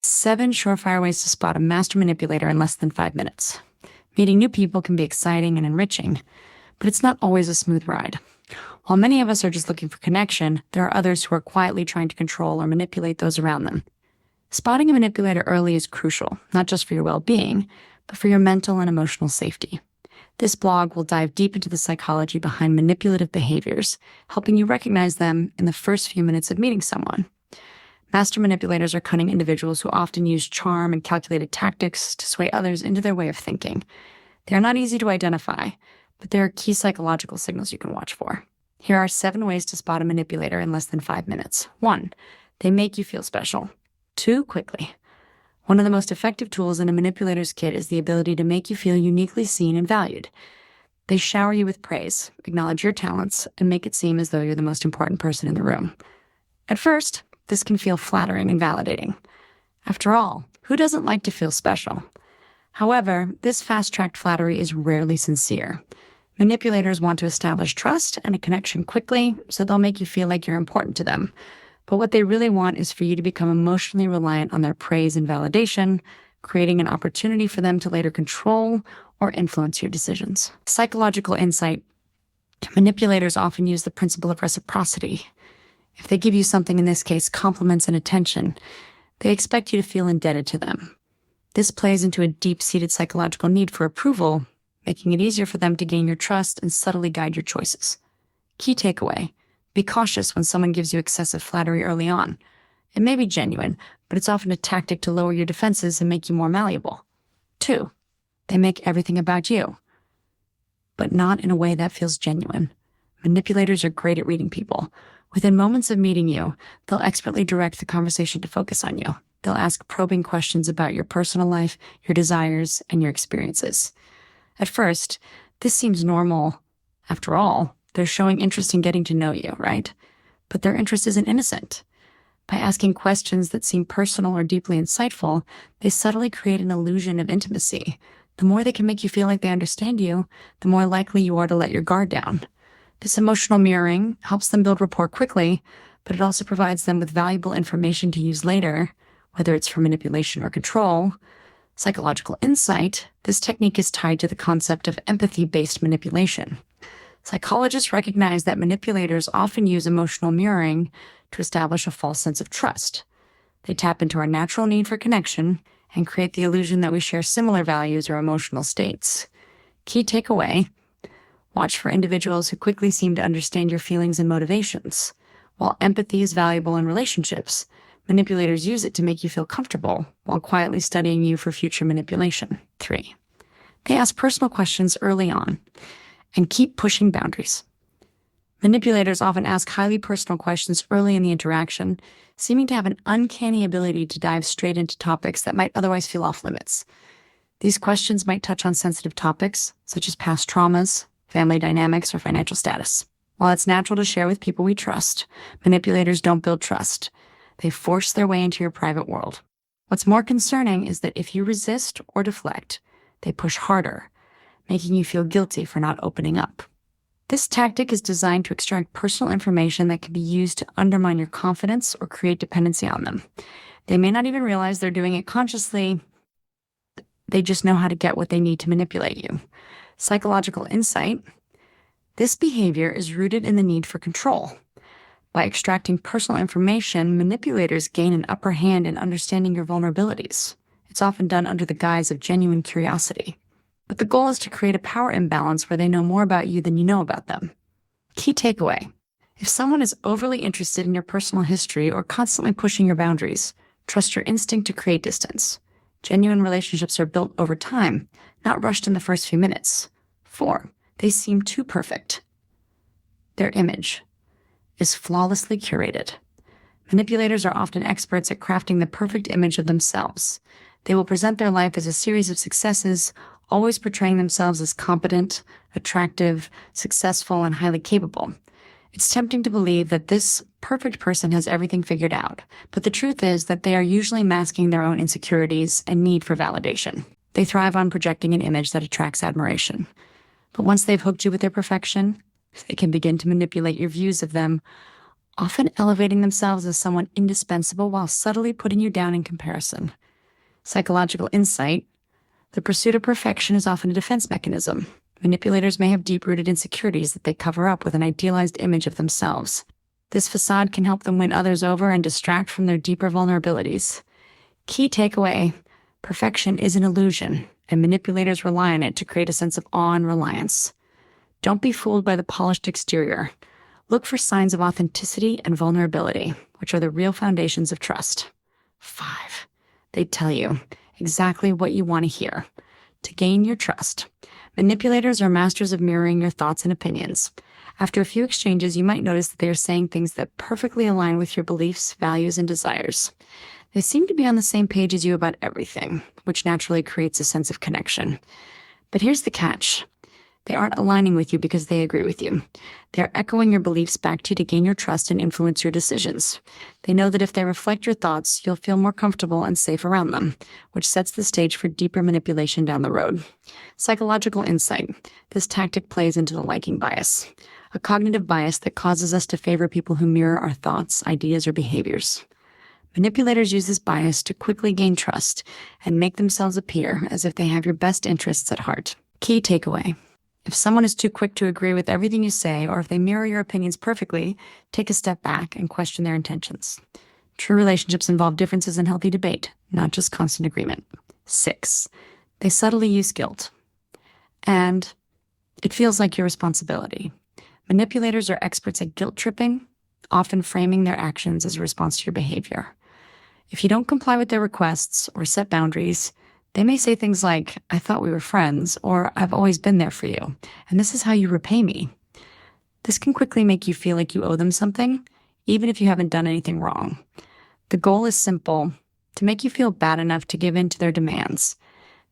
7 surefire ways to spot a master manipulator in less than 5 minutes. Meeting new people can be exciting and enriching, but it's not always a smooth ride. While many of us are just looking for connection, there are others who are quietly trying to control or manipulate those around them. Spotting a manipulator early is crucial, not just for your well-being, but for your mental and emotional safety. This blog will dive deep into the psychology behind manipulative behaviors, helping you recognize them in the first few minutes of meeting someone. Master manipulators are cunning individuals who often use charm and calculated tactics to sway others into their way of thinking. They are not easy to identify, but there are key psychological signals you can watch for. Here are 7 ways to spot a manipulator in less than 5 minutes. 1. They make you feel special. 2. Quickly. One of the most effective tools in a manipulator's kit is the ability to make you feel uniquely seen and valued. They shower you with praise, acknowledge your talents, and make it seem as though you're the most important person in the room. At first, this can feel flattering and validating. After all, who doesn't like to feel special? However, this fast-tracked flattery is rarely sincere. Manipulators want to establish trust and a connection quickly, so they'll make you feel like you're important to them. But what they really want is for you to become emotionally reliant on their praise and validation, creating an opportunity for them to later control or influence your decisions. Psychological insight. Manipulators often use the principle of reciprocity. If they give you something, in this case, compliments and attention, they expect you to feel indebted to them. This plays into a deep-seated psychological need for approval, making it easier for them to gain your trust and subtly guide your choices. Key takeaway: be cautious when someone gives you excessive flattery early on. It may be genuine, but it's often a tactic to lower your defenses and make you more malleable. 2. They make everything about you, but not in a way that feels genuine. Manipulators are great at reading people. Within moments of meeting you, they'll expertly direct the conversation to focus on you. They'll ask probing questions about your personal life, your desires, and your experiences. At first, this seems normal. After all, they're showing interest in getting to know you, right? But their interest isn't innocent. By asking questions that seem personal or deeply insightful, they subtly create an illusion of intimacy. The more they can make you feel like they understand you, the more likely you are to let your guard down. This emotional mirroring helps them build rapport quickly, but it also provides them with valuable information to use later, whether it's for manipulation or control. Psychological insight. This technique is tied to the concept of empathy-based manipulation. Psychologists recognize that manipulators often use emotional mirroring to establish a false sense of trust. They tap into our natural need for connection and create the illusion that we share similar values or emotional states. Key takeaway: watch for individuals who quickly seem to understand your feelings and motivations. While empathy is valuable in relationships, manipulators use it to make you feel comfortable while quietly studying you for future manipulation. 3. They ask personal questions early on and keep pushing boundaries. Manipulators often ask highly personal questions early in the interaction, seeming to have an uncanny ability to dive straight into topics that might otherwise feel off limits. These questions might touch on sensitive topics, such as past traumas, family dynamics, or financial status. While it's natural to share with people we trust, manipulators don't build trust. They force their way into your private world. What's more concerning is that if you resist or deflect, they push harder, making you feel guilty for not opening up. This tactic is designed to extract personal information that can be used to undermine your confidence or create dependency on them. They may not even realize they're doing it consciously. They just know how to get what they need to manipulate you. Psychological insight. This behavior is rooted in the need for control. By extracting personal information, manipulators gain an upper hand in understanding your vulnerabilities. It's often done under the guise of genuine curiosity. But the goal is to create a power imbalance where they know more about you than you know about them. Key takeaway: if someone is overly interested in your personal history or constantly pushing your boundaries, trust your instinct to create distance. Genuine relationships are built over time, not rushed in the first few minutes. 4. They seem too perfect. Their image is flawlessly curated. Manipulators are often experts at crafting the perfect image of themselves. They will present their life as a series of successes, always portraying themselves as competent, attractive, successful, and highly capable. It's tempting to believe that this perfect person has everything figured out, but the truth is that they are usually masking their own insecurities and need for validation. They thrive on projecting an image that attracts admiration. But once they've hooked you with their perfection, they can begin to manipulate your views of them, often elevating themselves as someone indispensable while subtly putting you down in comparison. Psychological insight. The pursuit of perfection is often a defense mechanism. Manipulators may have deep-rooted insecurities that they cover up with an idealized image of themselves. This facade can help them win others over and distract from their deeper vulnerabilities. Key takeaway: perfection is an illusion, and manipulators rely on it to create a sense of awe and reliance. Don't be fooled by the polished exterior. Look for signs of authenticity and vulnerability, which are the real foundations of trust. 5. They tell you exactly what you want to hear. To gain your trust, manipulators are masters of mirroring your thoughts and opinions. After a few exchanges, you might notice that they are saying things that perfectly align with your beliefs, values, and desires. They seem to be on the same page as you about everything, which naturally creates a sense of connection. But here's the catch. They aren't aligning with you because they agree with you. They're echoing your beliefs back to you to gain your trust and influence your decisions. They know that if they reflect your thoughts, you'll feel more comfortable and safe around them, which sets the stage for deeper manipulation down the road. Psychological insight. This tactic plays into the liking bias, a cognitive bias that causes us to favor people who mirror our thoughts, ideas, or behaviors. Manipulators use this bias to quickly gain trust and make themselves appear as if they have your best interests at heart. Key takeaway. If someone is too quick to agree with everything you say, or if they mirror your opinions perfectly, take a step back and question their intentions. True relationships involve differences and healthy debate, not just constant agreement. 6. They subtly use guilt. And it feels like your responsibility. Manipulators are experts at guilt tripping, often framing their actions as a response to your behavior. If you don't comply with their requests or set boundaries, they may say things like, "I thought we were friends," or "I've always been there for you, and this is how you repay me." This can quickly make you feel like you owe them something, even if you haven't done anything wrong. The goal is simple: to make you feel bad enough to give in to their demands.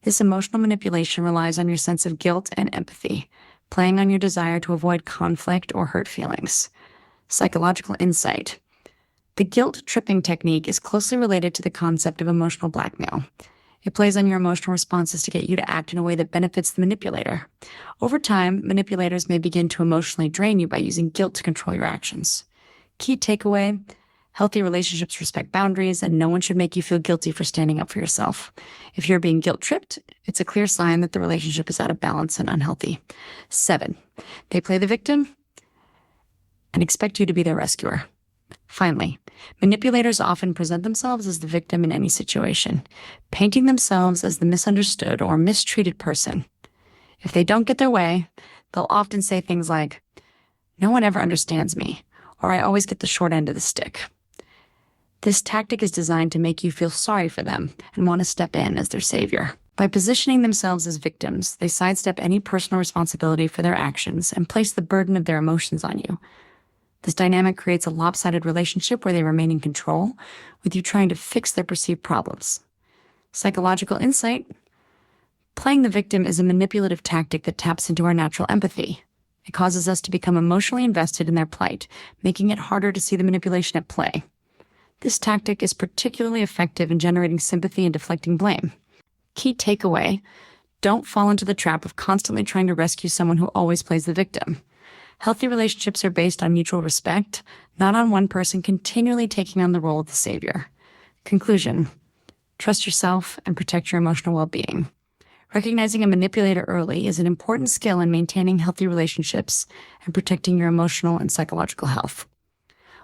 This emotional manipulation relies on your sense of guilt and empathy, playing on your desire to avoid conflict or hurt feelings. Psychological insight. The guilt-tripping technique is closely related to the concept of emotional blackmail. It plays on your emotional responses to get you to act in a way that benefits the manipulator. Over time, manipulators may begin to emotionally drain you by using guilt to control your actions. Key takeaway: healthy relationships respect boundaries, and no one should make you feel guilty for standing up for yourself. If you're being guilt-tripped, it's a clear sign that the relationship is out of balance and unhealthy. 7. They play the victim and expect you to be their rescuer. Finally, manipulators often present themselves as the victim in any situation, painting themselves as the misunderstood or mistreated person. If they don't get their way, they'll often say things like, "No one ever understands me," or "I always get the short end of the stick." This tactic is designed to make you feel sorry for them and want to step in as their savior. By positioning themselves as victims, they sidestep any personal responsibility for their actions and place the burden of their emotions on you. This dynamic creates a lopsided relationship where they remain in control, with you trying to fix their perceived problems. Psychological insight. Playing the victim is a manipulative tactic that taps into our natural empathy. It causes us to become emotionally invested in their plight, making it harder to see the manipulation at play. This tactic is particularly effective in generating sympathy and deflecting blame. Key takeaway: don't fall into the trap of constantly trying to rescue someone who always plays the victim. Healthy relationships are based on mutual respect, not on one person continually taking on the role of the savior. Conclusion: trust yourself and protect your emotional well-being. Recognizing a manipulator early is an important skill in maintaining healthy relationships and protecting your emotional and psychological health.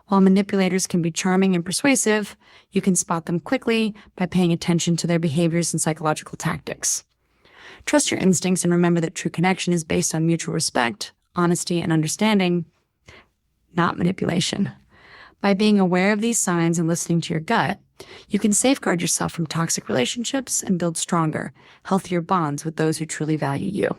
While manipulators can be charming and persuasive, you can spot them quickly by paying attention to their behaviors and psychological tactics. Trust your instincts and remember that true connection is based on mutual respect, honesty, and understanding, not manipulation. By being aware of these signs and listening to your gut, you can safeguard yourself from toxic relationships and build stronger, healthier bonds with those who truly value you.